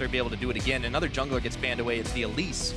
they'll be able to do it again. Another jungler gets banned away. It's the Elise.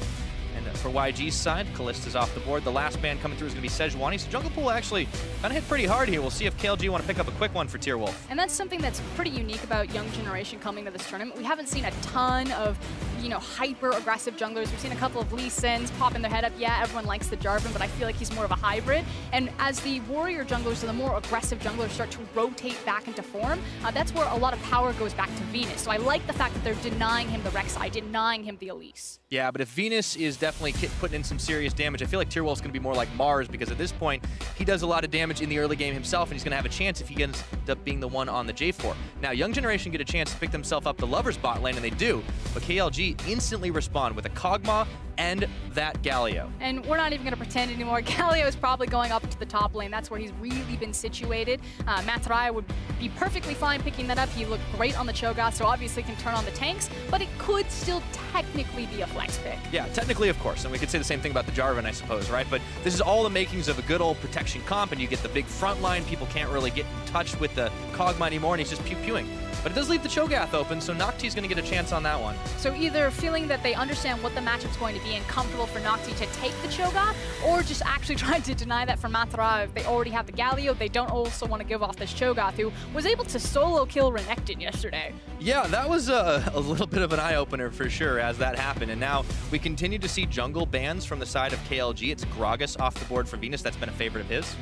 And for YG's side, Kallista's off the board. The last ban coming through is going to be Sejuani. So jungle pool actually kind of hit pretty hard here. We'll see if KLG want to pick up a quick one for Tierwulf. And that's something that's pretty unique about young generation coming to this tournament. We haven't seen a ton of, you know, hyper-aggressive junglers. We've seen a couple of Lee Sins popping their head up. Yeah, everyone likes the Jarvan, but I feel like he's more of a hybrid. And as the warrior junglers or the more aggressive junglers start to rotate back into form, that's where a lot of power goes back to Venus. So I like the fact that they're denying him the Rek'Sai, denying him the Elise. Yeah, but if Venus is definitely putting in some serious damage, I feel like Tierwulf's going to be more like Mars, because at this point, he does a lot of damage in the early game himself, and he's going to have a chance if he ends up being the one on the J4. Now, young generation get a chance to pick themselves up the Lovers bot lane, and they do, but KLG instantly respond with a Kog'Maw and that Galio. And we're not even going to pretend anymore. Galio is probably going up to the top lane. That's where he's really been situated. MANTARRAYA would be perfectly fine picking that up. He looked great on the Cho'Gath, so obviously can turn on the tanks, but it could still technically be a flex pick. Yeah, technically, of course, and we could say the same thing about the Jarvan, I suppose, right? But this is all the makings of a good old protection comp, and you get the big front line. People can't really get in touch with the Kog'Maw anymore, and he's just pew-pewing. But it does leave the Cho'Gath open, so Nocti's going to get a chance on that one. So either feeling that they understand what the matchup's going to be and comfortable for Nocti to take the Cho'Gath, or just actually trying to deny that from MANTARRAYA. If they already have the Galio, they don't also want to give off this Cho'Gath, who was able to solo kill Renekton yesterday. Yeah, that was a little bit of an eye-opener for sure as that happened. And now we continue to see jungle bans from the side of KLG. It's Gragas off the board for Venus. That's been a favorite of his.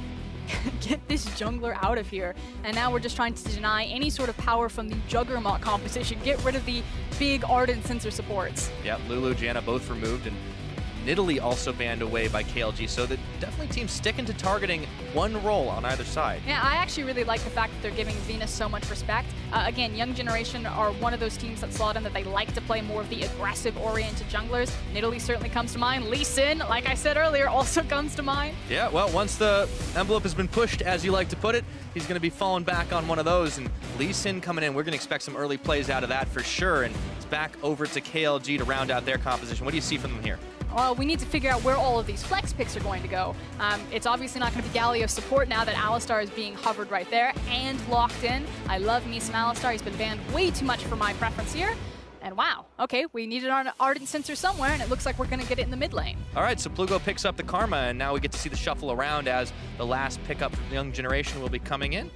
Get this jungler out of here. And now we're just trying to deny any sort of power from the Juggernaut composition. Get rid of the big Ardent Sensor supports. Yeah, Lulu, Janna both removed, and Nidalee also banned away by KLG, so that definitely teams sticking to targeting one role on either side. Yeah, I actually really like the fact that they're giving Venus so much respect. Again, young generation are one of those teams that slot in that they like to play more of the aggressive-oriented junglers. Nidalee certainly comes to mind. Lee Sin, like I said earlier, also comes to mind. Yeah, well, once the envelope has been pushed, as you like to put it, he's going to be falling back on one of those, and Lee Sin coming in, we're going to expect some early plays out of that for sure, and it's back over to KLG to round out their composition. What do you see from them here? Well, we need to figure out where all of these flex picks are going to go. It's obviously not going to be Galio support now that Alistar is being hovered right there and locked in. I love me some Alistar. He's been banned way too much for my preference here. And wow, okay, we needed an Ardent Sensor somewhere, and it looks like we're going to get it in the mid lane. All right, so Plugo picks up the Karma, and now we get to see the shuffle around as the last pickup from the young generation will be coming in.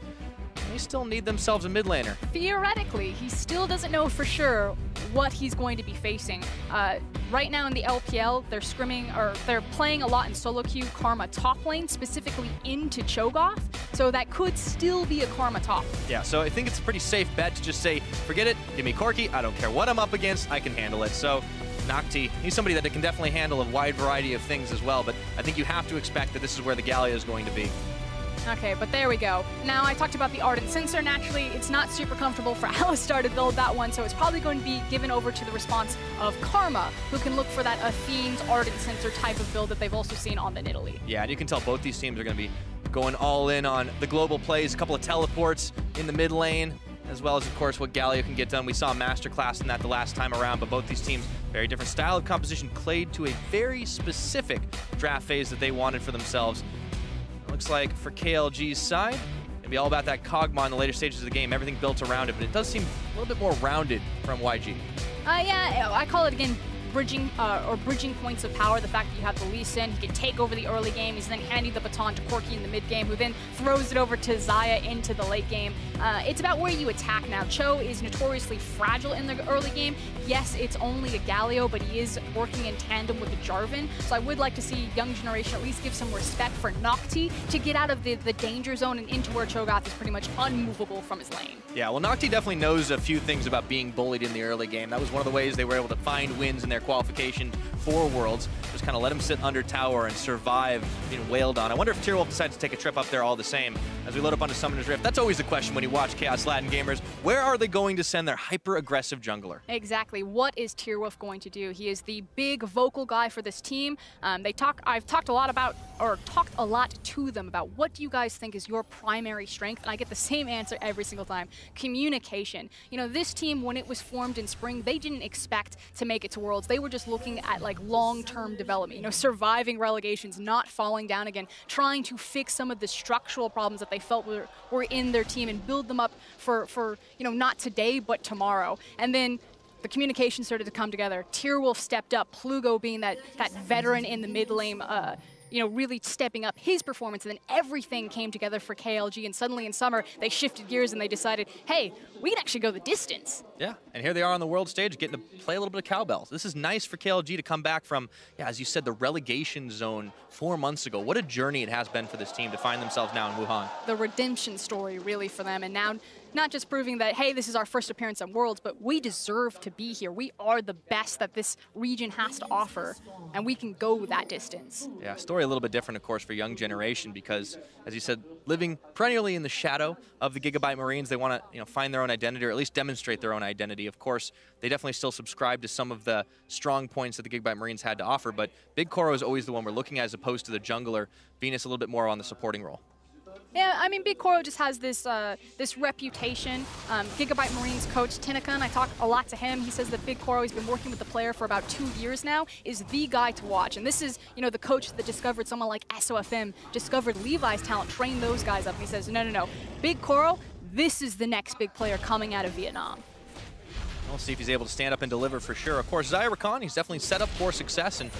They still need themselves a mid laner. Theoretically, he still doesn't know for sure what he's going to be facing. Right now in the LPL, they're playing a lot in solo queue Karma top lane, specifically into Cho'Gath, so that could still be a Karma top. Yeah, so I think it's a pretty safe bet to just say, forget it, give me Corki, I don't care what I'm up against, I can handle it. So Nocti, he's somebody that can definitely handle a wide variety of things as well, but I think you have to expect that this is where the Galio is going to be. Okay, but there we go. Now, I talked about the Ardent Sensor. Naturally, it's not super comfortable for Alistar to build that one, so it's probably going to be given over to the response of Karma, who can look for that Athene's Ardent Sensor type of build that they've also seen on the Nidalee. Yeah, and you can tell both these teams are going to be going all in on the global plays, a couple of teleports in the mid lane, as well as, of course, what Galio can get done. We saw a masterclass in that the last time around, but both these teams, very different style of composition, played to a very specific draft phase that they wanted for themselves. Looks like for KLG's side, it'll be all about that Kog'Maw in the later stages of the game, everything built around it, but it does seem a little bit more rounded from YG. Yeah, I call it, again, bridging points of power. The fact that you have the Lee Sin, he can take over the early game. He's then handing the baton to Corki in the mid game, who then throws it over to Xayah into the late game. It's about where you attack now. Cho is notoriously fragile in the early game. Yes, it's only a Galio, but he is working in tandem with the Jarvan. So I would like to see young generation at least give some respect for Nocti to get out of the danger zone and into where Cho'Gath is pretty much unmovable from his lane. Yeah, well, Nocti definitely knows a few things about being bullied in the early game. That was one of the ways they were able to find wins in their qualification for Worlds. Just kind of let him sit under tower and survive being wailed on. I wonder if Tierwulf decides to take a trip up there all the same. As we load up onto Summoner's Rift, that's always the question when you watch Kaos Latin Gamers. Where are they going to send their hyper-aggressive jungler? Exactly. What is Tierwulf going to do? He is the big vocal guy for this team. I've talked a lot to them about what do you guys think is your primary strength, and I get the same answer every single time. Communication. You know, this team, when it was formed in spring, they didn't expect to make it to Worlds. They were just looking at like long-term development, you know, surviving relegations, not falling down again, trying to fix some of the structural problems that they felt were in their team and build them up for you know, not today, but tomorrow. And then the communication started to come together. Tierwulf stepped up, Plugo being that veteran in the mid lane, you know, really stepping up his performance, and then everything came together for KLG, and suddenly in summer, they shifted gears and they decided, hey, we can actually go the distance. Yeah, and here they are on the world stage getting to play a little bit of cowbells. This is nice for KLG to come back from, yeah, as you said, the relegation zone 4 months ago. What a journey it has been for this team to find themselves now in Wuhan. The redemption story, really, for them, and now not just proving that, hey, this is our first appearance on Worlds, but we deserve to be here. We are the best that this region has to offer, and we can go that distance. Yeah, story a little bit different, of course, for young generation because, as you said, living perennially in the shadow of the Gigabyte Marines, they want to, you know, find their own identity or at least demonstrate their own identity. Of course, they definitely still subscribe to some of the strong points that the Gigabyte Marines had to offer, but BigKoro is always the one we're looking at as opposed to the jungler. Venus a little bit more on the supporting role. Yeah, I mean, BigKoro just has this this reputation. Gigabyte Marines coach Tinnakan, I talk a lot to him. He says that BigKoro, he's been working with the player for about 2 years now, is the guy to watch. And this is, you know, the coach that discovered someone like SOFM, discovered Levi's talent, trained those guys up. And he says, no, BigKoro, this is the next big player coming out of Vietnam. We'll see if he's able to stand up and deliver for sure. Of course, Xayah Rakan, he's definitely set up for success. And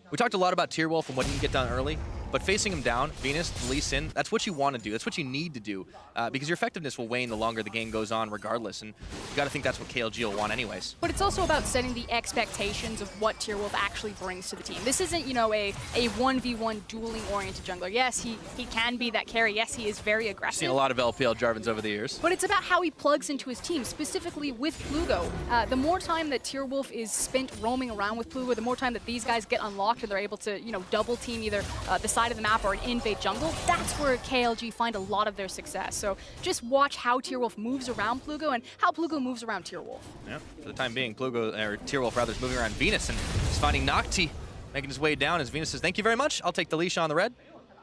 we talked a lot about Tierwulf and what he can get done early. But facing him down, Venus, Lee Sin, that's what you want to do. That's what you need to do because your effectiveness will wane the longer the game goes on regardless. And you got to think that's what KLG will want anyways. But it's also about setting the expectations of what Tierwulf actually brings to the team. This isn't, you know, a 1v1 dueling-oriented jungler. Yes, he can be that carry. Yes, he is very aggressive. I've seen a lot of LPL Jarvans over the years. But it's about how he plugs into his team, specifically with Plugo. The more time that Tierwulf is spent roaming around with Plugo, the more time that these guys get unlocked and they're able to, you know, double team either the side of the map or an invade jungle, that's where KLG find a lot of their success. So just watch how Tierwulf moves around Plugo and how Plugo moves around Tierwulf. Yeah, for the time being, Plugo, or Tierwulf rather, is moving around Venus and he's finding Nocti making his way down as Venus says, thank you very much, I'll take the leash on the red.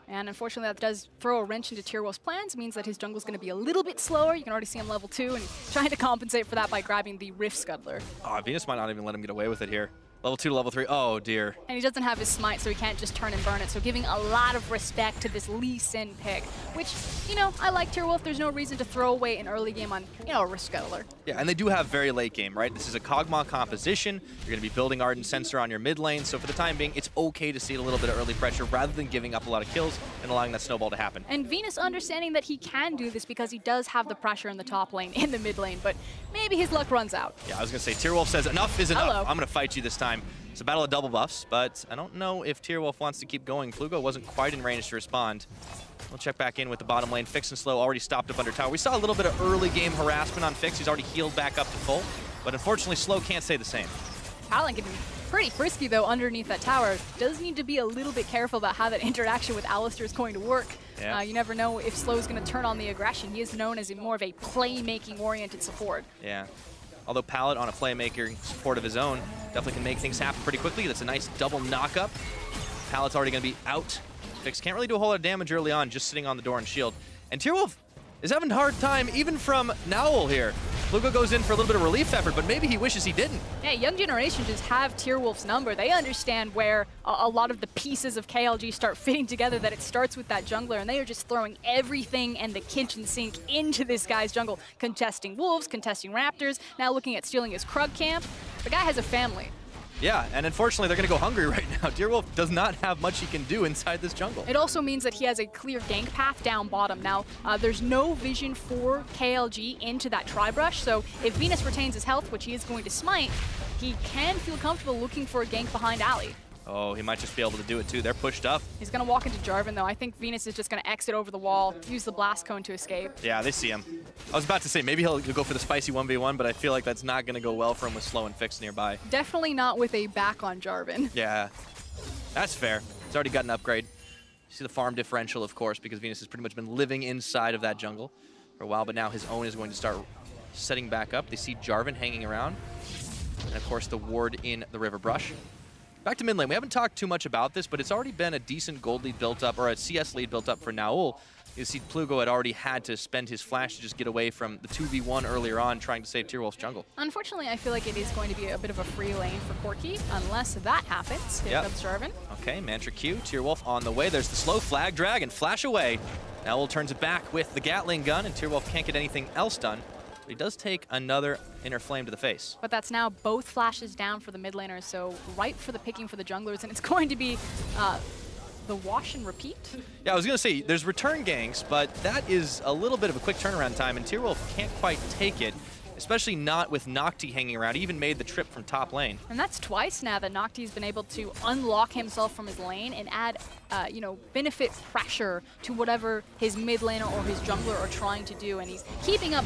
And unfortunately, that does throw a wrench into Tierwulf's plans. It means that his jungle is going to be a little bit slower. You can already see him level 2 and trying to compensate for that by grabbing the Rift Scuttler. Oh, Venus might not even let him get away with it here. Level 2 to level 3, oh dear. And he doesn't have his smite, so he can't just turn and burn it. So giving a lot of respect to this Lee Sin pick, which, you know, I like Tierwulf. There's no reason to throw away an early game on, you know, a Rift Scuttler. Yeah, and they do have very late game, right? This is a Kog'Maw composition. You're going to be building Ardent Sensor on your mid lane, so for the time being, it's okay to see a little bit of early pressure rather than giving up a lot of kills and allowing that snowball to happen. And Venus understanding that he can do this because he does have the pressure in the top lane, in the mid lane, but maybe his luck runs out. Yeah, I was going to say, Tierwulf says enough is enough. Hello. I'm going to fight you this time. It's a battle of double buffs, but I don't know if Tierwulf wants to keep going. Plugo wasn't quite in range to respond. We'll check back in with the bottom lane. Fix and Slow already stopped up under tower. We saw a little bit of early game harassment on Fix. He's already healed back up to full, but unfortunately Slow can't say the same. Talon can be pretty frisky though underneath that tower. Does need to be a little bit careful about how that interaction with Alistar is going to work. Yeah. You never know if Slow's going to turn on the aggression. He is known as more of a playmaking oriented support. Yeah. Although Pallet on a playmaker support of his own definitely can make things happen pretty quickly. That's a nice double knock-up. Pallet's already going to be out. Fix can't really do a whole lot of damage early on, just sitting on the door and shield. And Tierwulf is having a hard time even from Naul here. Plugo goes in for a little bit of relief effort, but maybe he wishes he didn't. Yeah, young generation just have Tierwulf's number. They understand where a lot of the pieces of KLG start fitting together, that it starts with that jungler, and they are just throwing everything and the kitchen sink into this guy's jungle, contesting wolves, contesting raptors, now looking at stealing his Krug camp. The guy has a family. Yeah, and unfortunately they're going to go hungry right now. Tierwulf does not have much he can do inside this jungle. It also means that he has a clear gank path down bottom. Now, there's no vision for KLG into that tri-brush, so if Venus retains his health, which he is going to smite, he can feel comfortable looking for a gank behind Ali. Oh, he might just be able to do it too. They're pushed up. He's going to walk into Jarvan, though. I think Venus is just going to exit over the wall, use the blast cone to escape. Yeah, they see him. I was about to say, maybe he'll go for the spicy 1v1, but I feel like that's not going to go well for him with Slow and Fix nearby. Definitely not with a back on Jarvan. Yeah, that's fair. He's already got an upgrade. You see the farm differential, of course, because Venus has pretty much been living inside of that jungle for a while, but now his own is going to start setting back up. They see Jarvan hanging around, and of course the ward in the river brush. Back to mid lane. We haven't talked too much about this, but it's already been a decent gold lead built up, or a CS lead built up for Naul. You see Plugo had already had to spend his flash to just get away from the 2v1 earlier on, trying to save Tierwulf's jungle. Unfortunately, I feel like it is going to be a bit of a free lane for Corki, unless that happens. Here comes Jarvan. Okay, Mantra Q, Tierwulf on the way. There's the slow flag drag and flash away. Naul turns it back with the Gatling gun, and Tierwulf can't get anything else done. He does take another Inner Flame to the face. But that's now both flashes down for the mid laners, so ripe for the picking for the junglers, and it's going to be the wash and repeat. Yeah, I was going to say, there's return ganks, but that is a little bit of a quick turnaround time, and Tierwulf can't quite take it, especially not with Nocti hanging around. He even made the trip from top lane. And that's twice now that Nocti's been able to unlock himself from his lane and add, you know, benefit pressure to whatever his mid laner or his jungler are trying to do, and he's keeping up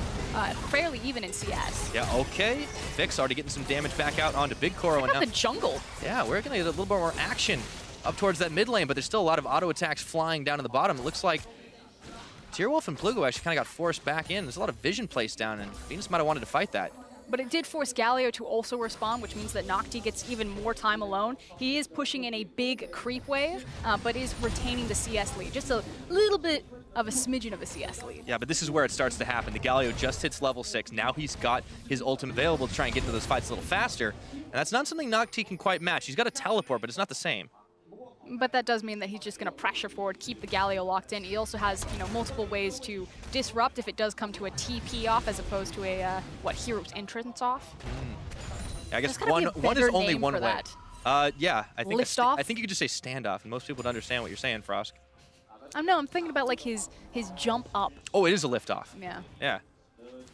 fairly even in CS. Yeah, okay. Fix already getting some damage back out onto BigKoro. Look at the jungle. Yeah, we're going to get a little bit more action up towards that mid lane, but there's still a lot of auto attacks flying down to the bottom. It looks like Tierwulf and Plugo actually kind of got forced back in. There's a lot of vision placed down, and Venus might have wanted to fight that. But it did force Galio to also respond, which means that Nocti gets even more time alone. He is pushing in a big creep wave, but is retaining the CS lead. Just a little bit of a smidgen of a CS lead. Yeah, but this is where it starts to happen. The Galio just hits level 6. Now he's got his ultimate available to try and get into those fights a little faster. And that's not something Nocti can quite match. He's got a teleport, but it's not the same. But that does mean that he's just going to pressure forward, keep the Galio locked in. He also has, you know, multiple ways to disrupt if it does come to a TP off as opposed to a, hero's entrance off. Yeah, I guess one is only one way. Yeah, I think Lift-off? I think you could just say standoff, and most people would understand what you're saying, Frosk. No, I'm thinking about like his jump up. Oh, it is a liftoff. Yeah. Yeah.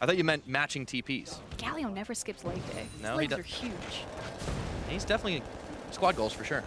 I thought you meant matching TPs. Galio never skips leg day. His No, legs he are huge. He's definitely squad goals for sure.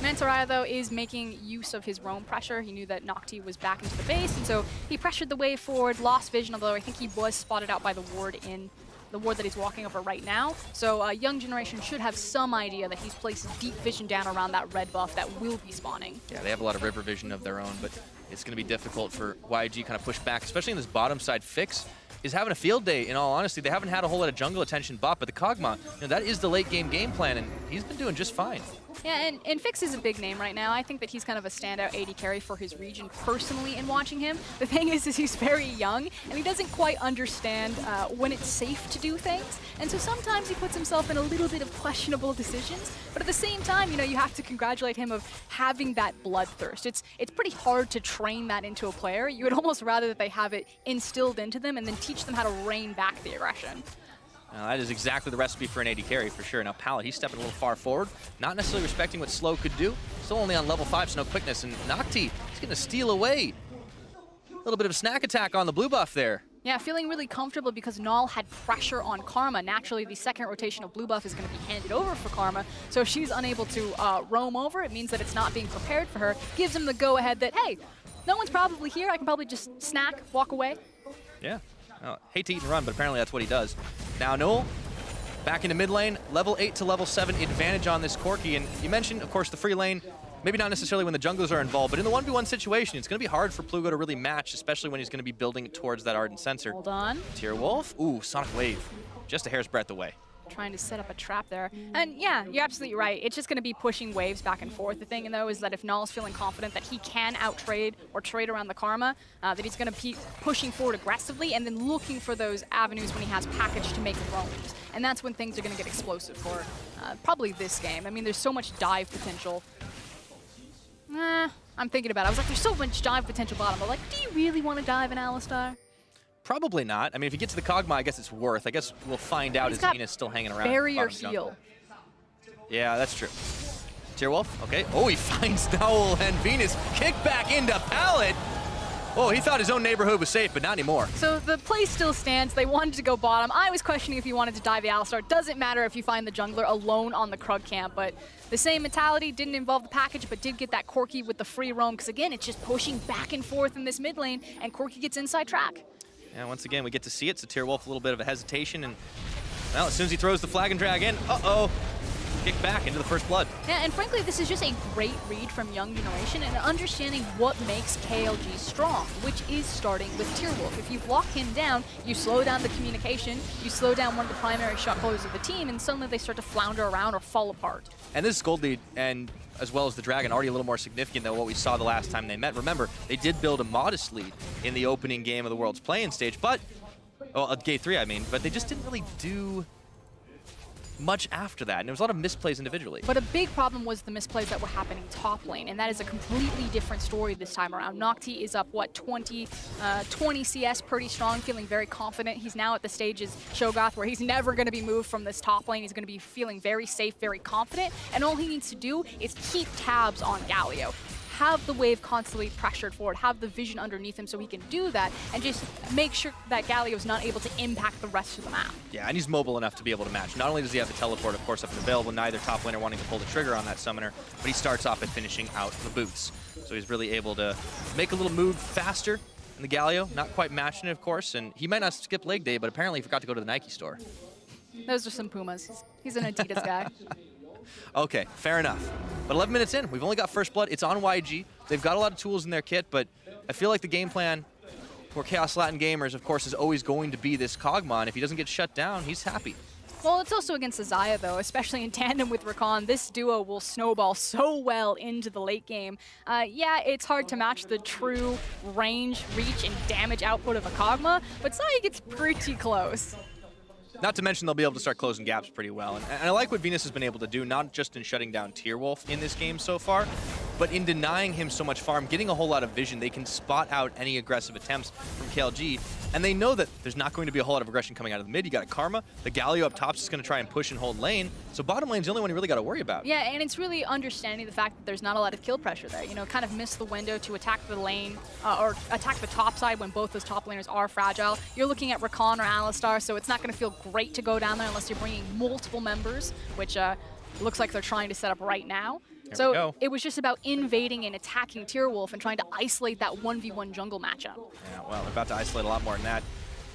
MANTARRAYA, though, is making use of his roam pressure. He knew that Nocti was back into the base, and so he pressured the wave forward, lost vision, although I think he was spotted out by the ward that he's walking over right now. So Young Generation should have some idea that he's placed deep vision down around that red buff that will be spawning. Yeah, they have a lot of river vision of their own, but it's going to be difficult for YG kind of push back, especially in this bottom side. Fix is having a field day, in all honesty. They haven't had a whole lot of jungle attention bot, but the Kog'Maw, that is the late game flan, and he's been doing just fine. Yeah, and Fix is a big name right now. I think that he's kind of a standout AD carry for his region personally in watching him. The thing is he's very young, and he doesn't quite understand when it's safe to do things. And so sometimes he puts himself in a little bit of questionable decisions. But at the same time, you have to congratulate him of having that bloodthirst. It's pretty hard to train that into a player. You would almost rather that they have it instilled into them and then teach them how to rein back the aggression. That is exactly the recipe for an AD carry, for sure. Now, Pallet, he's stepping a little far forward, not necessarily respecting what Slow could do. Still only on level 5, so no quickness. And Nocti, he's going to steal away. A little bit of a snack attack on the blue buff there. Yeah, feeling really comfortable because Naul had pressure on Karma. Naturally, the second rotation of blue buff is going to be handed over for Karma. So if she's unable to roam over, it means that it's not being prepared for her. Gives him the go-ahead that, hey, no one's probably here. I can probably just snack, walk away. Yeah. Hate to eat and run, but apparently that's what he does. Now, Naul, back into mid lane, level 8 to level 7 advantage on this Corki. And you mentioned, of course, the free lane, maybe not necessarily when the junglers are involved, but in the 1v1 situation, it's going to be hard for Plugo to really match, especially when he's going to be building towards that Ardent Sensor. Hold on. Tierwulf, ooh, Sonic Wave, just a hair's breadth away. Trying to set up a trap there. And yeah, you're absolutely right. It's just going to be pushing waves back and forth. The thing, though, is that if Naul's feeling confident that he can out-trade or trade around the Karma, that he's going to be pushing forward aggressively and then looking for those avenues when he has package to make roams. And that's when things are going to get explosive for probably this game. I mean, there's so much dive potential. I'm thinking about it. I was like, there's so much dive potential bottom, but like, do you really want to dive in Alistar? Probably not. I mean, if you get to the Kog'Maw, I guess it's worth. I guess we'll find out as Venus still hanging around. Barrier heal. Yeah, that's true. Tierwulf, okay. Oh, he finds Naul and Venus. Kick back into Pallet. Oh, he thought his own neighborhood was safe, but not anymore. So the play still stands. They wanted to go bottom. I was questioning if you wanted to dive the Alistar. Doesn't matter if you find the jungler alone on the Krug camp, but the same mentality didn't involve the package, but did get that Corki with the free roam, because again, it's just pushing back and forth in this mid lane, and Corki gets inside track. Yeah, once again, we get to see it. So Tierwulf, a little bit of a hesitation, and well, as soon as he throws the flag and drag in, kick back into the first blood. Yeah, and frankly, this is just a great read from Young Generation and understanding what makes KLG strong, which is starting with Tierwulf. If you block him down, you slow down the communication, you slow down one of the primary shot callers of the team, and suddenly they start to flounder around or fall apart. And this gold lead, and as well as the Dragon, already a little more significant than what we saw the last time they met. Remember, they did build a modest lead in the opening game of the World's Play-In stage, but, well, Game 3, I mean, but they just didn't really do much after that, and there was a lot of misplays individually. But a big problem was the misplays that were happening top lane, and that is a completely different story this time around. Nocti is up, what, 20 CS, pretty strong, feeling very confident. He's now at the stage as Cho'Gath where he's never going to be moved from this top lane. He's going to be feeling very safe, very confident, and all he needs to do is keep tabs on Galio. Have the wave constantly pressured forward, have the vision underneath him so he can do that, and just make sure that Galio is not able to impact the rest of the map. Yeah, and he's mobile enough to be able to match. Not only does he have the teleport, of course, up and available, neither top laner wanting to pull the trigger on that summoner, but he starts off at finishing out the boots. So he's really able to make a little move faster in the Galio, not quite matching it, of course, and he might not skip leg day, but apparently he forgot to go to the Nike store. Those are some Pumas. He's an Adidas guy. Okay, fair enough. But 11 minutes in, we've only got first blood. It's on YG. They've got a lot of tools in their kit, but I feel like the game plan for Kaos Latin Gamers, of course, is always going to be this Kog'Maw, and if he doesn't get shut down, he's happy. Well, it's also against Xayah, though, especially in tandem with Rakan. This duo will snowball so well into the late game. Yeah, it's hard to match the true range, reach, and damage output of a Kog'Maw, but Xayah gets pretty close. Not to mention they'll be able to start closing gaps pretty well. And I like what Venus has been able to do, not just in shutting down Tierwulf in this game so far, but in denying him so much farm, getting a whole lot of vision. They can spot out any aggressive attempts from KLG, and they know that there's not going to be a whole lot of aggression coming out of the mid. You got a Karma, the Galio up top is just going to try and push and hold lane, so bottom lane's the only one you really got to worry about. Yeah, and it's really understanding the fact that there's not a lot of kill pressure there. You know, kind of miss the window to attack the lane, or attack the top side when both those top laners are fragile. You're looking at Rakan or Alistar, so it's not going to feel great to go down there unless you're bringing multiple members, which looks like they're trying to set up right now. So it was just about invading and attacking Tierwulf and trying to isolate that 1v1 jungle matchup. Yeah, well, they're about to isolate a lot more than that.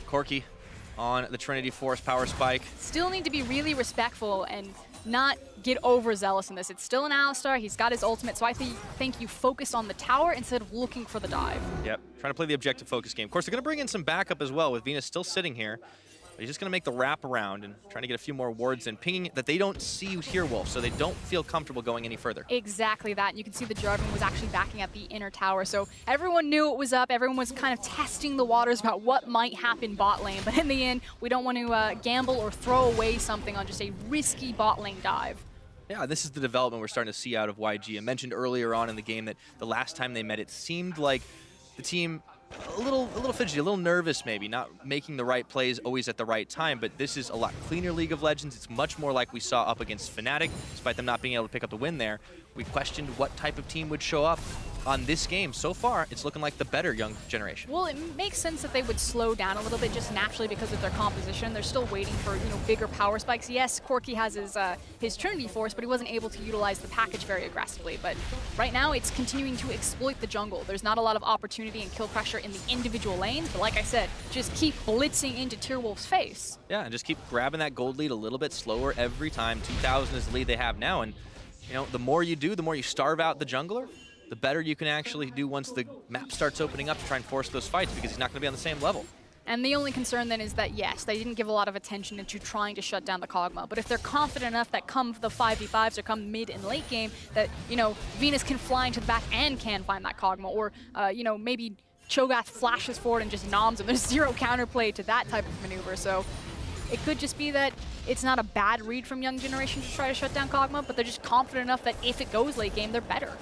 Corki on the Trinity Force power spike. Still need to be really respectful and not get overzealous in this. It's still an Alistar. He's got his ultimate, so I think you focus on the tower instead of looking for the dive. Yep, trying to play the objective focus game. Of course, they're going to bring in some backup as well with Venus still sitting here. He's just going to make the wrap around and trying to get a few more wards and pinging that they don't see Tierwulf, so they don't feel comfortable going any further. Exactly that. And you can see the Jarvan was actually backing at the inner tower, so everyone knew it was up. Everyone was kind of testing the waters about what might happen bot lane, but in the end, we don't want to gamble or throw away something on just a risky bot lane dive. Yeah, this is the development we're starting to see out of YG. I mentioned earlier on in the game that the last time they met, it seemed like the team a little fidgety, a little nervous maybe, not making the right plays always at the right time, but this is a lot cleaner League of Legends. It's much more like we saw up against Fnatic, despite them not being able to pick up the win there. We questioned what type of team would show up on this game. So far, it's looking like the better young generation. Well, it makes sense that they would slow down a little bit just naturally because of their composition. They're still waiting for, you know, bigger power spikes. Yes, Corki has his Trinity Force, but he wasn't able to utilize the package very aggressively. But right now, it's continuing to exploit the jungle. There's not a lot of opportunity and kill pressure in the individual lanes, but like I said, just keep blitzing into Tierwulf's face. Yeah, and just keep grabbing that gold lead a little bit slower every time. 2,000 is the lead they have now, and you know, the more you do, the more you starve out the jungler, the better you can actually do once the map starts opening up to try and force those fights, because he's not going to be on the same level. And the only concern then is that, yes, they didn't give a lot of attention into trying to shut down the Kog'Maw, but if they're confident enough that come the 5v5s or come mid and late game, that, you know, Venus can fly into the back and can find that Kog'Maw, or, you know, maybe Cho'Gath flashes forward and just noms him. There's zero counterplay to that type of maneuver, so it could just be that it's not a bad read from young generation to try to shut down Kog'Maw, but they're just confident enough that if it goes late game, they're better.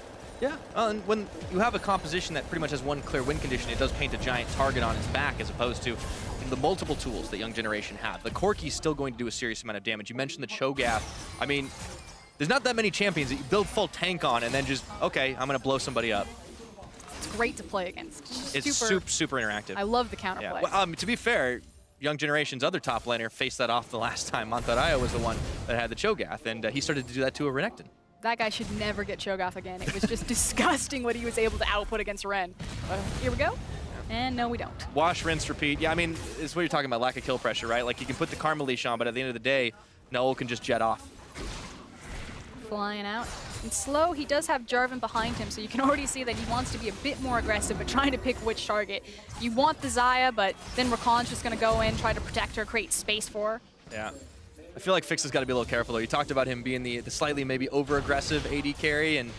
Yeah, and when you have a composition that pretty much has one clear win condition, it does paint a giant target on its back as opposed to the multiple tools that young generation have. The Corki's still going to do a serious amount of damage. You mentioned the Cho'Gath. I mean, there's not that many champions that you build full tank on and then just, okay, I'm going to blow somebody up. It's great to play against. It's super interactive. I love the counterplay. Yeah. Well, to be fair, young generation's other top laner faced that off the last time. MANTARRAYA was the one that had the Cho'Gath, and he started to do that to a Renekton. That guy should never get Cho'Gath again. It was just disgusting what he was able to output against Ren. Here we go. And no, we don't. Wash, rinse, repeat. Yeah, I mean, it's what you're talking about, lack of kill pressure, right? Like, you can put the Karma leash on, but at the end of the day, Naul can just jet off. Flying out. And slow, he does have Jarvan behind him, so you can already see that he wants to be a bit more aggressive, but trying to pick which target. You want the Xayah, but then Rakan's just going to go in, try to protect her, create space for her. Yeah. I feel like Fix has got to be a little careful, though. You talked about him being the slightly maybe over-aggressive AD carry, and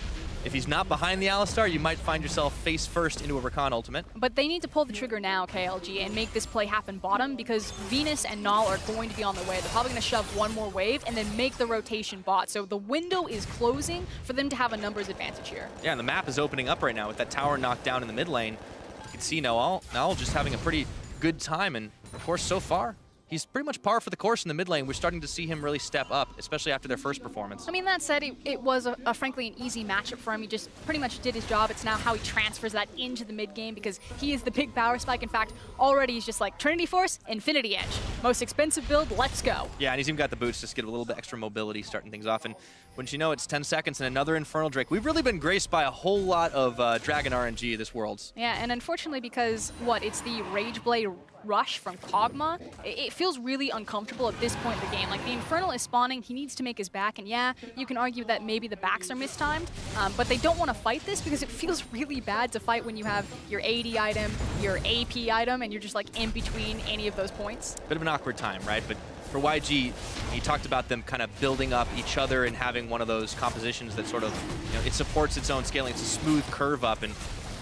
if he's not behind the Alistar, you might find yourself face first into a Rakan ultimate. But they need to pull the trigger now, KLG, and make this play happen bottom, because Venus and Naul are going to be on the way. They're probably going to shove one more wave and then make the rotation bot. So the window is closing for them to have a numbers advantage here. Yeah, and the map is opening up right now with that tower knocked down in the mid lane. You can see Naul just having a pretty good time, and of course, so far, he's pretty much par for the course in the mid lane. We're starting to see him really step up, especially after their first performance. I mean, that said, it was frankly an easy matchup for him. He just pretty much did his job. It's now how he transfers that into the mid game, because he is the big power spike. In fact, already he's just like Trinity Force, Infinity Edge. Most expensive build, let's go. Yeah, and he's even got the boots to get a little bit extra mobility starting things off. And wouldn't you know, it's 10 seconds and another Infernal Drake. We've really been graced by a whole lot of Dragon RNG this Worlds. Yeah, and unfortunately, because it's the Rage Blade rush from Kog'Maw, it feels really uncomfortable at this point in the game. Like, the Infernal is spawning, he needs to make his back, and yeah, you can argue that maybe the backs are mistimed, but they don't want to fight this because it feels really bad to fight when you have your AD item, your AP item, and you're just like in between any of those points. Bit of an awkward time, right? But for YG, he talked about them kind of building up each other and having one of those compositions that sort of, it supports its own scaling. It's a smooth curve up, and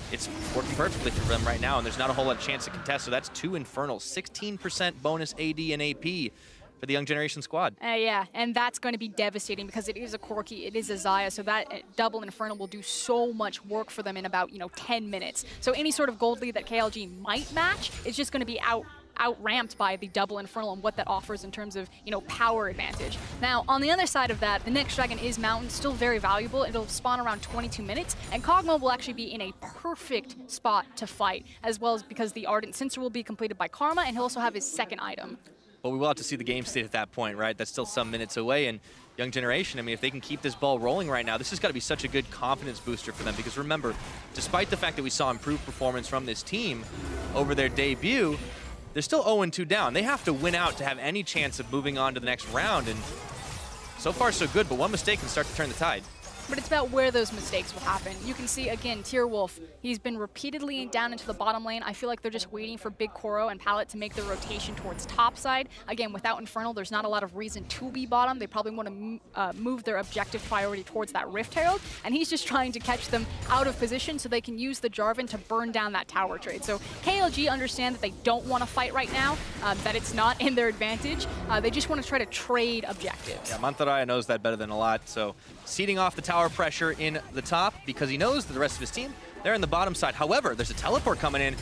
it's working perfectly for them right now, and there's not a whole lot of chance to contest, so that's 2 Infernals, 16% bonus AD and AP for the Young Generation squad. Yeah, and that's going to be devastating because it is a Corki, it is a Xayah, so that double Infernal will do so much work for them in about, 10 minutes. So any sort of gold lead that KLG might match is just going to be out-ramped by the double Infernal and what that offers in terms of, power advantage. Now, on the other side of that, the next dragon is Mountain, still very valuable. It'll spawn around 22 minutes, and Kog'Maw will actually be in a perfect spot to fight, as well as because the Ardent Censer will be completed by Karma, and he'll also have his second item. Well, we will have to see the game state at that point, right? That's still some minutes away, and Young Generation, I mean, if they can keep this ball rolling right now, this has got to be such a good confidence booster for them, because remember, despite the fact that we saw improved performance from this team over their debut, they're still 0-2 down. They have to win out to have any chance of moving on to the next round, and so far so good, but one mistake can start to turn the tide. But it's about where those mistakes will happen. You can see, again, Tierwulf, he's been repeatedly down into the bottom lane. I feel like they're just waiting for BigKoro and Palette to make the rotation towards top side. Again, without Infernal, there's not a lot of reason to be bottom. They probably want to move their objective priority towards that Rift Herald, and he's just trying to catch them out of position so they can use the Jarvan to burn down that tower trade. So KLG understand that they don't want to fight right now, that it's not in their advantage. They just want to try to trade objectives. Yeah, MANTARRAYA knows that better than a lot, so seeding off the tower pressure in the top because he knows that the rest of his team, they're in the bottom side. However, there's a teleport coming in.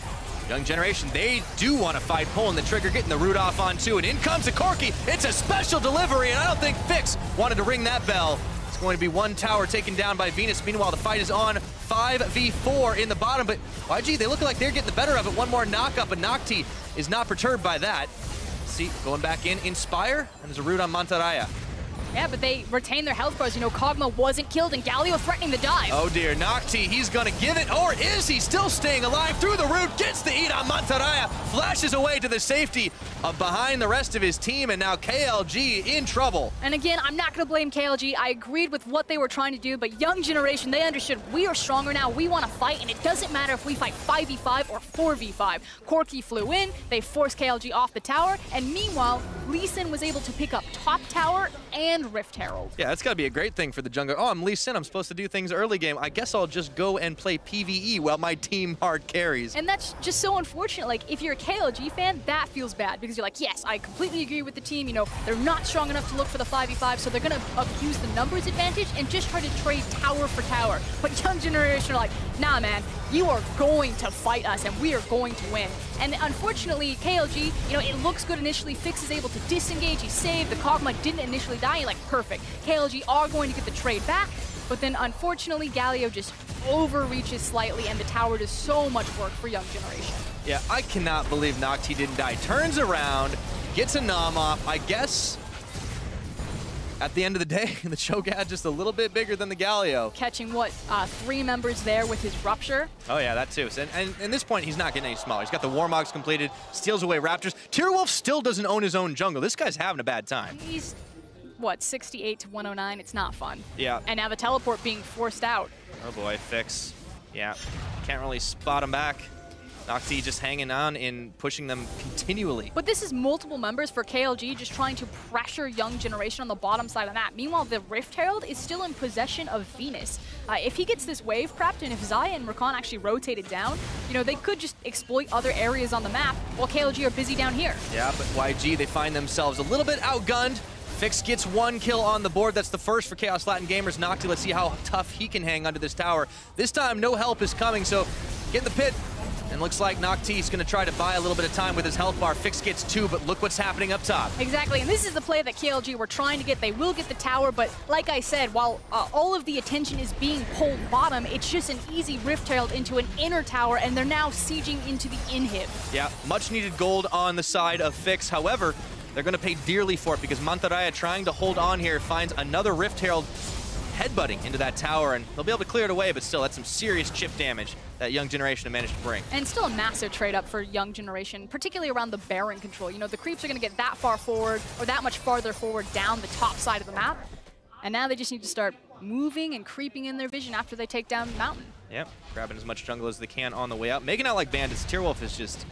Young Generation, they do want to fight, pulling the trigger, getting the root off on two, and in comes a Corki. It's a special delivery, and I don't think Fix wanted to ring that bell. It's going to be one tower taken down by Venus. Meanwhile, the fight is on 5v4 in the bottom, but YG, they look like they're getting the better of it. One more knock-up, and Nocti is not perturbed by that. See, going back in, Inspire, and there's a root on MANTARRAYA. Yeah, but they retain their health bars. Kog'Maw wasn't killed, and Galio threatening the dive. Oh dear, Nocti, he's gonna give it, or is he still staying alive through the root, gets the eat on MANTARRAYA, flashes away to the safety of behind the rest of his team, and now KLG in trouble. And again, I'm not gonna blame KLG. I agreed with what they were trying to do, but Young Generation, they understood we are stronger now, we wanna fight, and it doesn't matter if we fight 5v5 or 4v5. Corki flew in, they forced KLG off the tower, and meanwhile, Lee Sin was able to pick up top tower and Rift Herald. Yeah, that's got to be a great thing for the jungler. Oh, I'm Lee Sin. I'm supposed to do things early game. I guess I'll just go and play PvE while my team hard carries. And that's just so unfortunate. Like, if you're a KLG fan, that feels bad because you're like, yes, I completely agree with the team. They're not strong enough to look for the 5v5, so they're going to abuse the numbers advantage and just try to trade tower for tower. But Young Generation are like, nah, man, you are going to fight us and we are going to win. And unfortunately, KLG, it looks good initially. Fix is able to disengage. He saved. The Kog'Maw didn't initially die. You're like, perfect. KLG are going to get the trade back. But then, unfortunately, Galio just overreaches slightly, and the tower does so much work for Young Generation. Yeah, I cannot believe Nocti didn't die. Turns around, gets a nom off. I guess at the end of the day, the Cho'Gath just a little bit bigger than the Galio. Catching, 3 members there with his Rupture? Oh, yeah, that too. And at this point, he's not getting any smaller. He's got the Warmogs completed, steals away Raptors. Tierwulf still doesn't own his own jungle. This guy's having a bad time. He's, 68 to 109? It's not fun. Yeah. And now the teleport being forced out. Oh, boy, Fix. Yeah, can't really spot him back. Nocti just hanging on and pushing them continually. But this is multiple members for KLG just trying to pressure Young Generation on the bottom side of the map. Meanwhile, the Rift Herald is still in possession of Venus. If he gets this wave prepped, and if Xayah and Rakan actually rotated down, you know, they could just exploit other areas on the map while KLG are busy down here. Yeah, but YG, they find themselves a little bit outgunned. Fix gets 1 kill on the board. That's the first for Kaos Latin Gamers. Nocti, let's see how tough he can hang under this tower. This time, no help is coming, so get in the pit. And looks like Nocti's going to try to buy a little bit of time with his health bar. Fix gets 2, but look what's happening up top. Exactly, and this is the play that KLG were trying to get. They will get the tower, but like I said, while all of the attention is being pulled bottom, it's just an easy Rift Herald into an inner tower, and they're now sieging into the inhib. Yeah, much needed gold on the side of Fix. However, they're going to pay dearly for it because MANTARRAYA, trying to hold on here, finds another Rift Herald headbutting into that tower, and they'll be able to clear it away, but still, that's some serious chip damage that Young Generation have managed to bring. And still a massive trade up for Young Generation, particularly around the Baron control. You know, the creeps are going to get that far forward, or that much farther forward down the top side of the map, and now they just need to start moving and creeping in their vision after they take down Mountain. Yep, grabbing as much jungle as they can on the way out. Making out like bandits. Tierwulf is just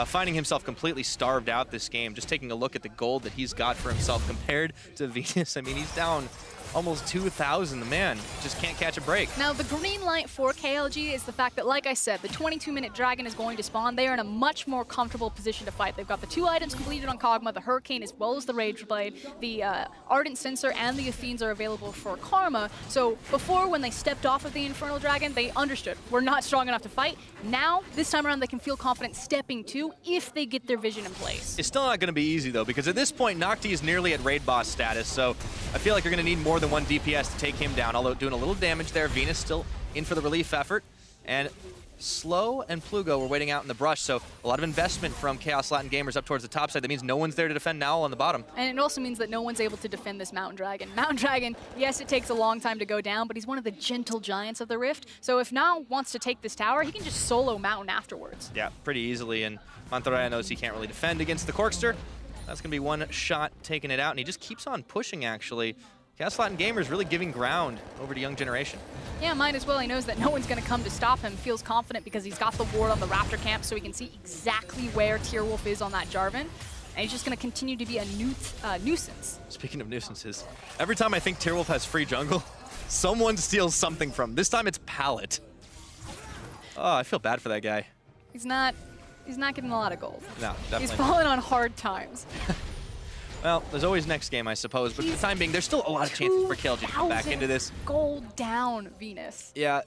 finding himself completely starved out this game. Just taking a look at the gold that he's got for himself compared to Venus. I mean, he's down almost 2,000. The man just can't catch a break. Now, the green light for KLG is the fact that, like I said, the 22-minute Dragon is going to spawn. They are in a much more comfortable position to fight. They've got the 2 items completed on Kog'Maw, the Hurricane as well as the Rage Blade. The Ardent Censer and the Athenes are available for Karma. So before, when they stepped off of the Infernal Dragon, they understood we're not strong enough to fight. Now, this time around, they can feel confident stepping to if they get their vision in place. It's still not going to be easy, though, because at this point, Nocti is nearly at raid boss status, so I feel like you're going to need more than 1 DPS to take him down, although doing a little damage there. Venus still in for the relief effort, and Slow and Plugo were waiting out in the brush, so a lot of investment from Kaos Latin Gamers up towards the top side. That means no one's there to defend Naul on the bottom. And it also means that no one's able to defend this Mountain Dragon. Mountain Dragon, yes, it takes a long time to go down, but he's one of the gentle giants of the Rift, so if Naul wants to take this tower, he can just solo Mountain afterwards. Yeah, pretty easily, and MANTARRAYA knows he can't really defend against the Corkster. That's going to be 1 shot taking it out, and he just keeps on pushing, actually. Kaos Latin Gamers really giving ground over to Young Generation. Yeah, might as well. He knows that no one's going to come to stop him. Feels confident because he's got the ward on the Raptor camp, so he can see exactly where Tierwulf is on that Jarvan. And he's just going to continue to be a nuisance. Speaking of nuisances, every time I think Tierwulf has free jungle, someone steals something from him. This time it's Pallet. Oh, I feel bad for that guy. He's not getting a lot of gold. No, definitely He's fallen on hard times. Well, there's always next game, I suppose, but for the time being, there's still a lot of chances for KLG to come back into this. Gold down, Venus. Yeah.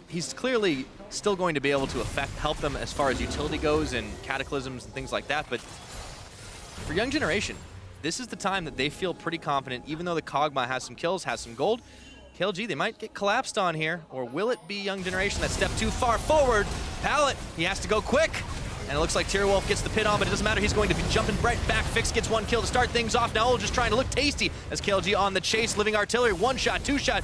He's clearly still going to be able to help them as far as utility goes and cataclysms and things like that, but for Young Generation, this is the time that they feel pretty confident, even though the Kog'Maw has some kills, has some gold. KLG, they might get collapsed on here, or will it be Young Generation that step too far forward? Pallet, he has to go quick. And it looks like Tierwulf gets the pit on, but it doesn't matter. He's going to be jumping right back. Fix gets 1 kill to start things off. Naul just trying to look tasty as KLG on the chase. Living artillery, 1 shot, 2 shot.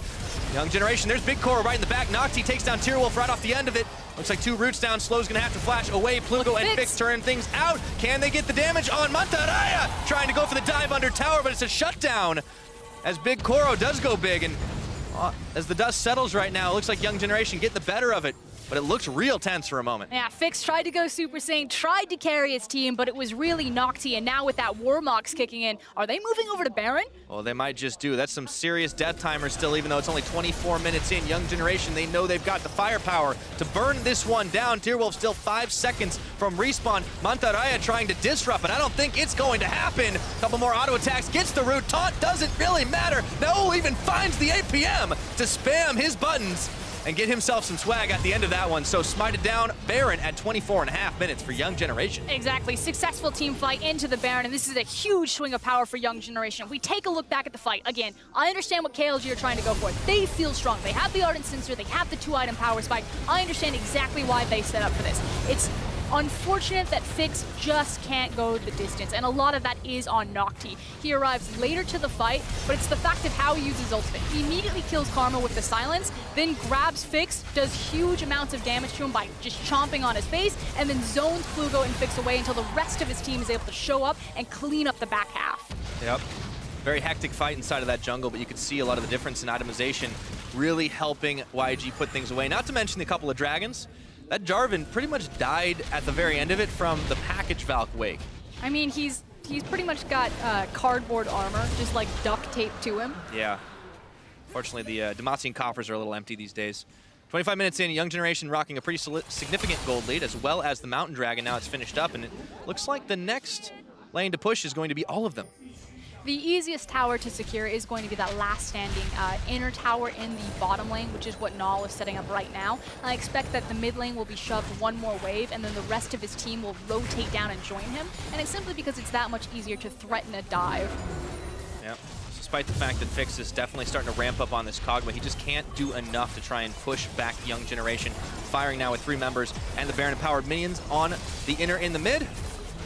Young Generation, there's BigKoro right in the back. Nocti takes down Tierwulf right off the end of it. Looks like 2 roots down. Slow's gonna have to flash away. Plugo and Fix turn things out. Can they get the damage on MANTARRAYA? Trying to go for the dive under tower, but it's a shutdown as BigKoro does go big. And as the dust settles right now, it looks like Young Generation get the better of it. But it looks real tense for a moment. Yeah, Fix tried to go Super Saiyan, tried to carry his team, but it was really Nocti, and now with that Warmox kicking in, are they moving over to Baron? Well, they might just do. That's some serious death timers still, even though it's only 24 minutes in. Young Generation, they know they've got the firepower to burn this one down. Tierwulf still 5 seconds from respawn. MANTARRAYA trying to disrupt, but I don't think it's going to happen. Couple more auto attacks, gets the root. Taunt doesn't really matter. Naul even finds the APM to spam his buttons and get himself some swag at the end of that one. So smited down Baron at 24.5 minutes for Young Generation. Exactly. Successful team fight into the Baron, and this is a huge swing of power for Young Generation. If we take a look back at the fight, again, I understand what KLG are trying to go for. They feel strong. They have the Ardent Censer. They have the 2-item power spike. I understand exactly why they set up for this. It's unfortunate that Fix just can't go the distance, and a lot of that is on Nocti. He arrives later to the fight, but it's the fact of how he uses ultimate. He immediately kills Karma with the silence, then grabs Fix, does huge amounts of damage to him by just chomping on his face, and then zones Plugo and Fix away until the rest of his team is able to show up and clean up the back half. Yep. Very hectic fight inside of that jungle, but you could see a lot of the difference in itemization really helping YG put things away. Not to mention the couple of dragons that Jarvan pretty much died at the very end of it from the package Valk wake. I mean, he's pretty much got cardboard armor, just like duct taped to him. Yeah. Fortunately, the Demacian coffers are a little empty these days. 25 minutes in, Young Generation rocking a pretty significant gold lead, as well as the Mountain Dragon. Now it's finished up, and it looks like the next lane to push is going to be all of them. The easiest tower to secure is going to be that last standing inner tower in the bottom lane, which is what Naul is setting up right now. I expect that the mid lane will be shoved one more wave, and then the rest of his team will rotate down and join him. And it's simply because it's that much easier to threaten a dive. Yeah. Despite the fact that Fix is definitely starting to ramp up on this Kog'Maw, he just can't do enough to try and push back Young Generation. Firing now with 3 members and the Baron-empowered minions on the inner in the mid.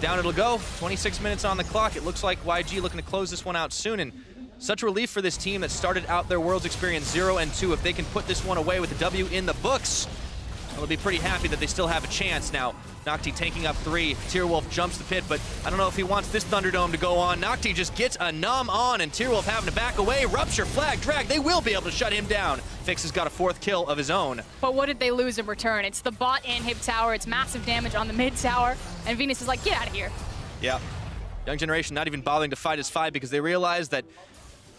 Down it'll go, 26 minutes on the clock. It looks like YG looking to close this one out soon, and such a relief for this team that started out their Worlds Experience 0 and 2. If they can put this one away with the W in the books, they'll be pretty happy that they still have a chance. Now, Nocti taking up 3. Tierwulf jumps the pit, but I don't know if he wants this Thunderdome to go on. Nocti just gets a numb on, and Tierwulf having to back away. Rupture, flag, drag. They will be able to shut him down. Fix has got a 4th kill of his own. But what did they lose in return? It's the bot inhib tower. It's massive damage on the mid tower, and Venus is like, get out of here. Yeah. Young Generation not even bothering to fight his fight because they realize that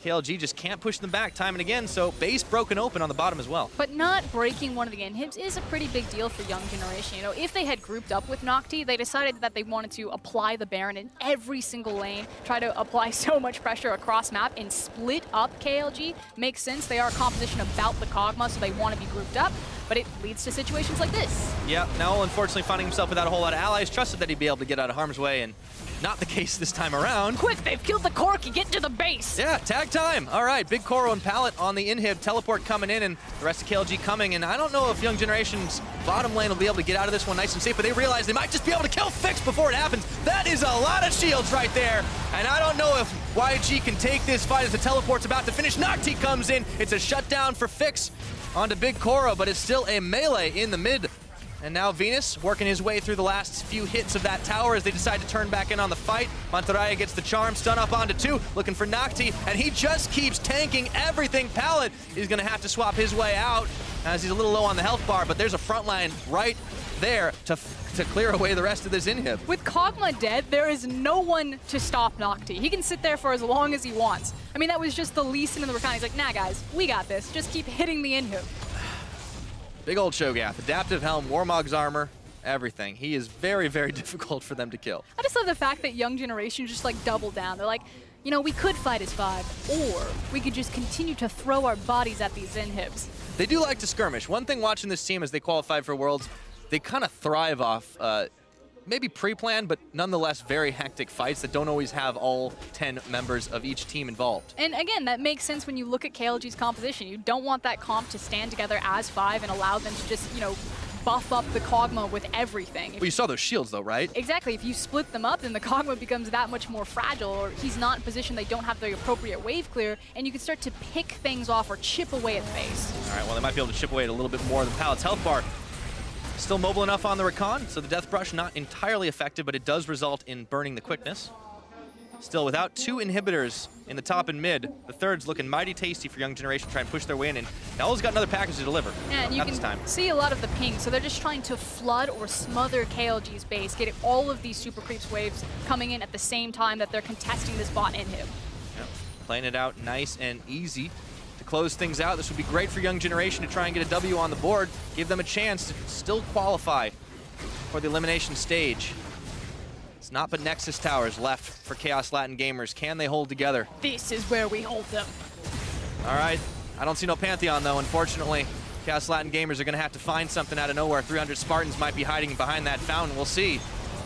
KLG just can't push them back time and again, so base broken open on the bottom as well. But not breaking one of the inhibs is a pretty big deal for Young Generation. You know, if they had grouped up with Nocti, they decided that they wanted to apply the Baron in every single lane, try to apply so much pressure across map and split up KLG. Makes sense, they are a composition about the Kog'Maw, so they want to be grouped up, but it leads to situations like this. Yeah, Naul unfortunately finding himself without a whole lot of allies, trusted that he'd be able to get out of harm's way, and not the case this time around. Quick, they've killed the Corki, get to the base! Yeah, tag time. All right, BigKoro and Pallet on the inhib, teleport coming in, and the rest of KLG coming, and I don't know if Young Generation's bottom lane will be able to get out of this one nice and safe, but they realize they might just be able to kill Fix before it happens. That is a lot of shields right there, and I don't know if YG can take this fight as the teleport's about to finish. Nocti comes in, it's a shutdown for Fix onto BigKoro, but it's still a melee in the mid. And now Venus working his way through the last few hits of that tower as they decide to turn back in on the fight. MANTARRAYA gets the charm, stun up onto 2, looking for Nocti, and he just keeps tanking everything. Pallet is going to have to swap his way out as he's a little low on the health bar, but there's a front line right there to clear away the rest of this inhib. With Kog'Maw dead, there is no one to stop Nocti. He can sit there for as long as he wants. I mean, that was just the Lee Sin and the Rakan. He's like, nah guys, we got this. Just keep hitting the inhib. Big old Cho'Gath, adaptive helm, Warmog's armor, everything. He is very, very difficult for them to kill. I just love the fact that Young Generation just like doubled down. They're like, you know, we could fight as 5, or we could just continue to throw our bodies at these inhibs. They do like to skirmish. One thing watching this team as they qualified for Worlds, they kind of thrive off maybe pre-planned, but nonetheless very hectic fights that don't always have all 10 members of each team involved. And again, that makes sense when you look at KLG's composition. You don't want that comp to stand together as 5 and allow them to just, you know, buff up the Kog'Maw with everything. Well, you saw those shields though, right? Exactly. If you split them up, then the Kog'Maw becomes that much more fragile, or he's not in position, they don't have the appropriate wave clear, and you can start to pick things off or chip away at face. All right, well, they might be able to chip away at a little bit more than Pallet's health bar. Still mobile enough on the Rakan, so the Death Brush not entirely effective, but it does result in burning the quickness. Still, without 2 inhibitors in the top and mid, the third's looking mighty tasty for Young Generation to try and push their way in, and Naul's got another package to deliver. Yeah, and you can see a lot of the ping, so they're just trying to flood or smother KLG's base, get all of these super creeps waves coming in at the same time that they're contesting this bot inhib. Yep. Playing it out nice and easy. To close things out, this would be great for Young Generation to try and get a W on the board, give them a chance to still qualify for the elimination stage. It's not but Nexus Towers left for Kaos Latin Gamers. Can they hold together? This is where we hold them. All right, I don't see no Pantheon though, unfortunately. Kaos Latin Gamers are gonna have to find something out of nowhere. 300 Spartans might be hiding behind that fountain, we'll see.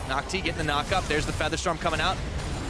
Nocti getting the knock up, there's the Featherstorm coming out.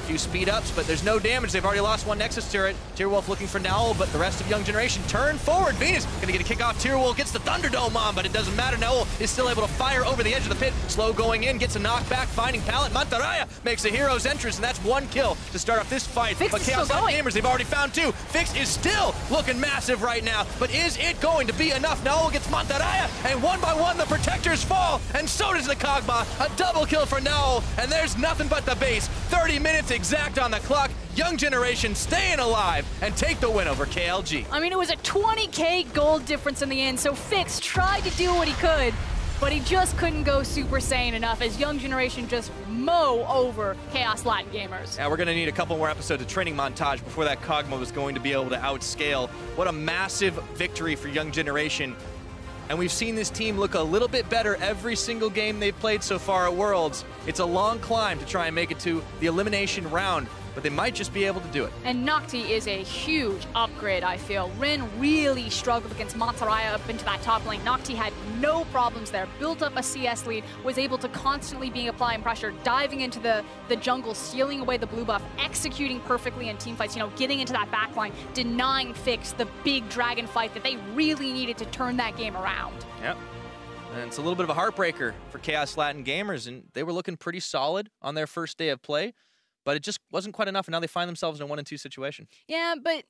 Few speed ups, but there's no damage. They've already lost 1 Nexus turret. Tierwulf looking for Naul, but the rest of Young Generation turn forward. Venus gonna get a kick off. Tierwulf gets the Thunderdome on, but it doesn't matter. Naul is still able to fire over the edge of the pit. Slow going in, gets a knockback, finding Pallet. MANTARRAYA makes a hero's entrance, and that's 1 kill to start off this fight. Fix but Kaos Latin Gamers, they've already found 2. Fix is still looking massive right now, but is it going to be enough? Naul gets MANTARRAYA, and 1 by 1 the protectors fall, and so does the Kog'Maw. A double kill for Naul, and there's nothing but the base. 30 minutes exact on the clock. Young Generation staying alive and take the win over KLG. I mean, it was a 20K gold difference in the end, so Fix tried to do what he could, but he just couldn't go Super Saiyan enough as Young Generation just mow over Kaos Latin Gamers. Yeah, we're going to need a couple more episodes of training montage before that Kog'Maw was going to be able to outscale. What a massive victory for Young Generation. And we've seen this team look a little bit better every single game they've played so far at Worlds. It's a long climb to try and make it to the elimination round, but they might just be able to do it. And Nocti is a huge upgrade, I feel. Rin really struggled against MANTARRAYA up into that top lane. Nocti had no problems there, built up a CS lead, was able to constantly be applying pressure, diving into the jungle, stealing away the blue buff, executing perfectly in team fights, you know, getting into that backline, denying Fix the big dragon fight that they really needed to turn that game around. Yep. And it's a little bit of a heartbreaker for Kaos Latin Gamers, and they were looking pretty solid on their first day of play, but it just wasn't quite enough, and now they find themselves in a 1-2 situation. Yeah, but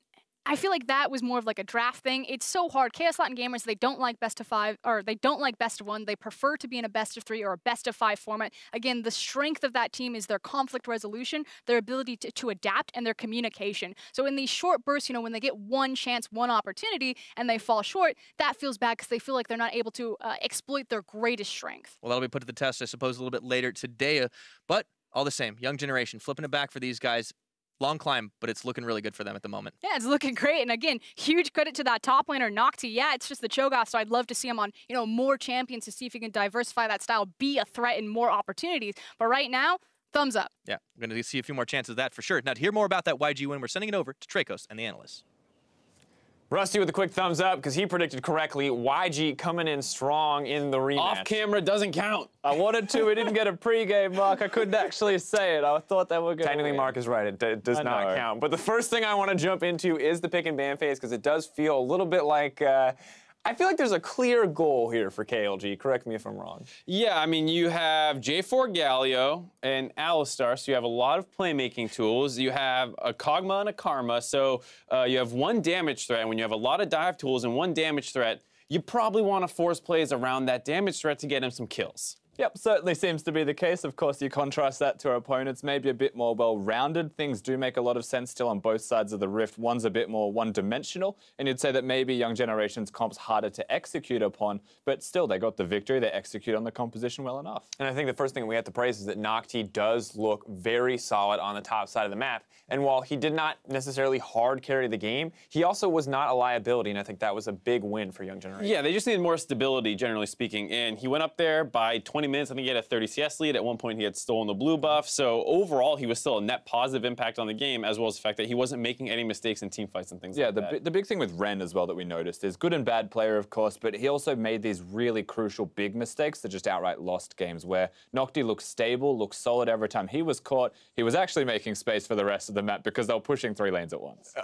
I feel like that was more of like a draft thing. It's so hard. Kaos Latin Gamers, they don't like best of 5, or they don't like best of 1. They prefer to be in a best of 3 or a best of 5 format. Again, the strength of that team is their conflict resolution, their ability to adapt, and their communication. So in these short bursts, you know, when they get one chance, one opportunity, and they fall short, that feels bad because they feel like they're not able to exploit their greatest strength. Well, that'll be put to the test, I suppose, a little bit later today, but all the same, Young Generation, flipping it back for these guys. Long climb, but it's looking really good for them at the moment. Yeah, it's looking great. And again, huge credit to that top laner, Nocti. Yeah, it's just the Cho'Gath, so I'd love to see him on, you know, more champions to see if he can diversify that style, be a threat in more opportunities. But right now, thumbs up. Yeah, we're going to see a few more chances of that for sure. Now, to hear more about that YG win, we're sending it over to Trakos and the analysts. Rusty with a quick thumbs up because he predicted correctly. YG coming in strong in the rematch. Off camera doesn't count. I wanted to. We didn't get a pregame, Mark. I couldn't actually say it. I thought that were going to Technically, Mark is right. It does not count. But the first thing I want to jump into is the pick and ban phase because it does feel a little bit like... I feel like there's a clear goal here for KLG. Correct me if I'm wrong. Yeah, I mean, you have J4 Galio and Alistar, so you have a lot of playmaking tools. You have a Kog'Maw and a Karma, so you have one damage threat. And when you have a lot of dive tools and one damage threat, you probably want to force plays around that damage threat to get him some kills. Yep, certainly seems to be the case. Of course, you contrast that to our opponents, maybe a bit more well-rounded. Things do make a lot of sense still on both sides of the rift. One's a bit more one-dimensional, and you'd say that maybe Young Generation's comp's harder to execute upon, but still, they got the victory. They execute on the composition well enough. And I think the first thing we have to praise is that Nocti does look very solid on the top side of the map. And while he did not necessarily hard carry the game, he also was not a liability, and I think that was a big win for Young Generation. Yeah, they just needed more stability, generally speaking, and he went up there by 20 minutes. I think he had a 30 CS lead. At one point, he had stolen the blue buff. So overall, he was still a net positive impact on the game, as well as the fact that he wasn't making any mistakes in team fights and things like that. Yeah, the big thing with Ren as well that we noticed is good and bad player, of course, but he also made these really crucial big mistakes that just outright lost games, where Nocti looked stable, looked solid every time he was caught. He was actually making space for the rest of the map because they were pushing 3 lanes at once.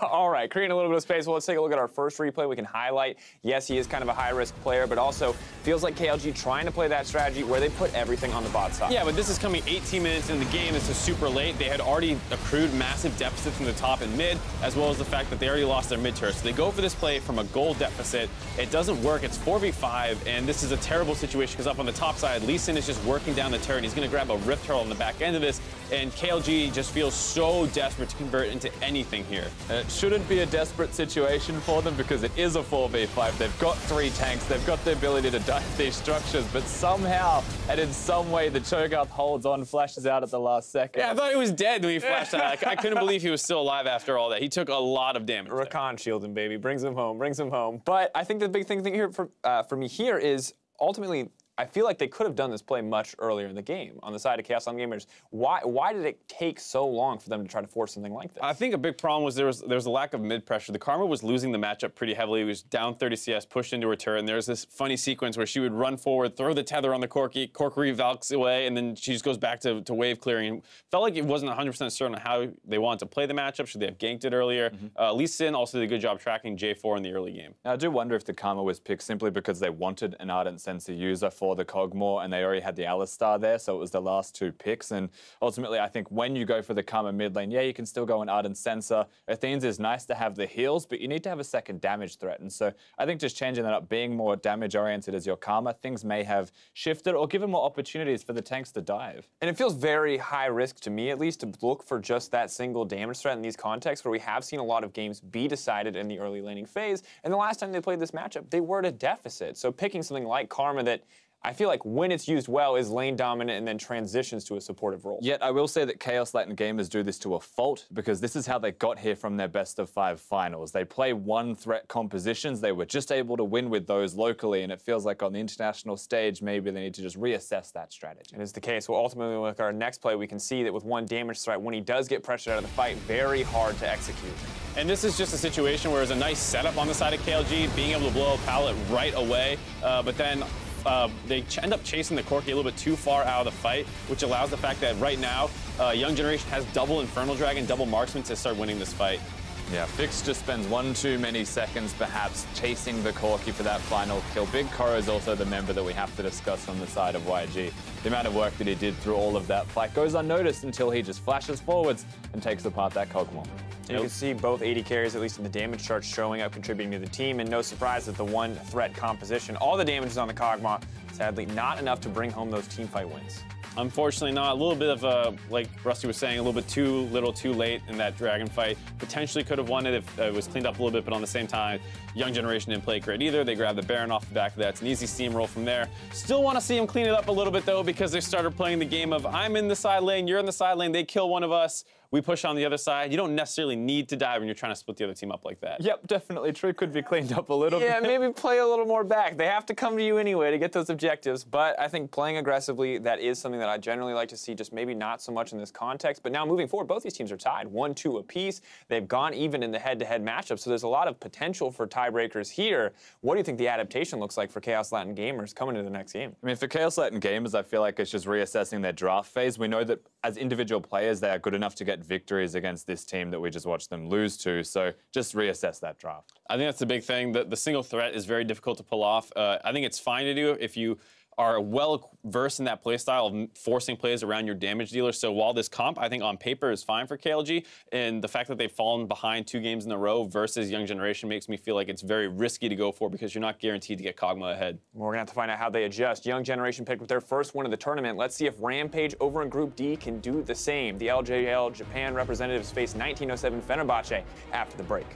All right, creating a little bit of space. Well, let's take a look at our first replay. We can highlight, yes, he is kind of a high-risk player, but also feels like KLG trying to play that strategy where they put everything on the bot side. Yeah, but this is coming 18 minutes in the game. This is super late. They had already accrued massive deficits in the top and mid, as well as the fact that they already lost their mid turret. So they go for this play from a gold deficit. It doesn't work. It's 4v5, and this is a terrible situation because up on the top side, Lee Sin is just working down the turret, and he's going to grab a Rift Turtle on the back end of this, and KLG just feels so desperate to convert into anything here. And it shouldn't be a desperate situation for them because it is a 4v5. They've got 3 tanks. They've got the ability to dive these structures, but somehow and in some way the Cho'Gath holds on, flashes out at the last second. Yeah, I thought he was dead when he flashed out. I couldn't believe he was still alive after all that. He took a lot of damage. Rakan shield him, baby. Brings him home, brings him home. But I think the big thing here for me here is ultimately I feel like they could have done this play much earlier in the game on the side of Kaos Latin Gamers. Why did it take so long for them to try to force something like this? I think a big problem was there was a lack of mid pressure. The Karma was losing the matchup pretty heavily. He was down 30 CS, pushed into her turret, and there's this funny sequence where she would run forward, throw the tether on the Corki, Corki valks away, and then she just goes back to wave clearing. And felt like it wasn't 100% certain on how they wanted to play the matchup. Should they have ganked it earlier? Lee Sin also did a good job tracking J4 in the early game. Now, I do wonder if the Karma was picked simply because they wanted an Ardent Sensor user before the Kog'Maw, and they already had the Alistar there, so it was the last 2 picks. And ultimately, I think when you go for the Karma mid lane, yeah, you can still go an Ardent Sensor. Athene's is nice to have the heals, but you need to have a second damage threat. And so I think just changing that up, being more damage-oriented as your Karma, things may have shifted or given more opportunities for the tanks to dive. And it feels very high risk to me, at least, to look for just that single damage threat in these contexts where we have seen a lot of games be decided in the early laning phase. And the last time they played this matchup, they were at a deficit. So picking something like Karma that I feel like when it's used well is lane dominant and then transitions to a supportive role. Yet I will say that Kaos Latin Gamers do this to a fault, because this is how they got here from their best of 5 finals. They play one threat compositions. They were just able to win with those locally, and it feels like on the international stage, maybe they need to just reassess that strategy. It is the case. Well, ultimately, with our next play, we can see that with one damage threat, when he does get pressured out of the fight, very hard to execute. And this is just a situation where there's a nice setup on the side of KLG, being able to blow a pallet right away, but then they end up chasing the Corki a little bit too far out of the fight, which allows the fact that right now, Young Generation has double Infernal Dragon, double Marksman to start winning this fight. Yeah, Fix just spends one too many seconds perhaps chasing the Corki for that final kill. BigKoro is also the member that we have to discuss on the side of YG. The amount of work that he did through all of that fight goes unnoticed until he just flashes forwards and takes apart that Kog'Maw. You can see both AD carries, at least in the damage charts, showing up, contributing to the team, and no surprise that the one threat composition, all the damage is on the Kog'Maw, sadly not enough to bring home those teamfight wins. Unfortunately not. A little bit of a, like Rusty was saying, a little bit too little too late in that Dragon fight. Potentially could have won it if it was cleaned up a little bit, but on the same time, Young Generation didn't play great either. They grabbed the Baron off the back of that. It's an easy steamroll from there. Still want to see him clean it up a little bit though, because they started playing the game of I'm in the side lane, you're in the side lane, they kill one of us, we push on the other side. You don't necessarily need to dive when you're trying to split the other team up like that. Yep, definitely true. Could be cleaned up a little bit. Yeah, maybe play a little more back. They have to come to you anyway to get those objectives, but I think playing aggressively, that is something that I generally like to see, just maybe not so much in this context. But now moving forward, both these teams are tied, 1-2 apiece. They've gone even in the head-to-head matchup, so there's a lot of potential for tiebreakers here. What do you think the adaptation looks like for Kaos Latin Gamers coming into the next game? I mean, for Kaos Latin Gamers, I feel like it's just reassessing their draft phase. We know that as individual players, they are good enough to get victories against this team that we just watched them lose to. So just reassess that draft. I think that's the big thing. The single threat is very difficult to pull off. I think it's fine to do if you are well versed in that playstyle of forcing plays around your damage dealer. So while this comp, I think on paper is fine for KLG, and the fact that they've fallen behind 2 games in a row versus Young Generation makes me feel like it's very risky to go for, because you're not guaranteed to get Kog'Maw ahead. We're gonna have to find out how they adjust. Young Generation picked up their first win of the tournament. Let's see if Rampage over in Group D can do the same. The LJL Japan representatives face 1907 Fenerbahce after the break.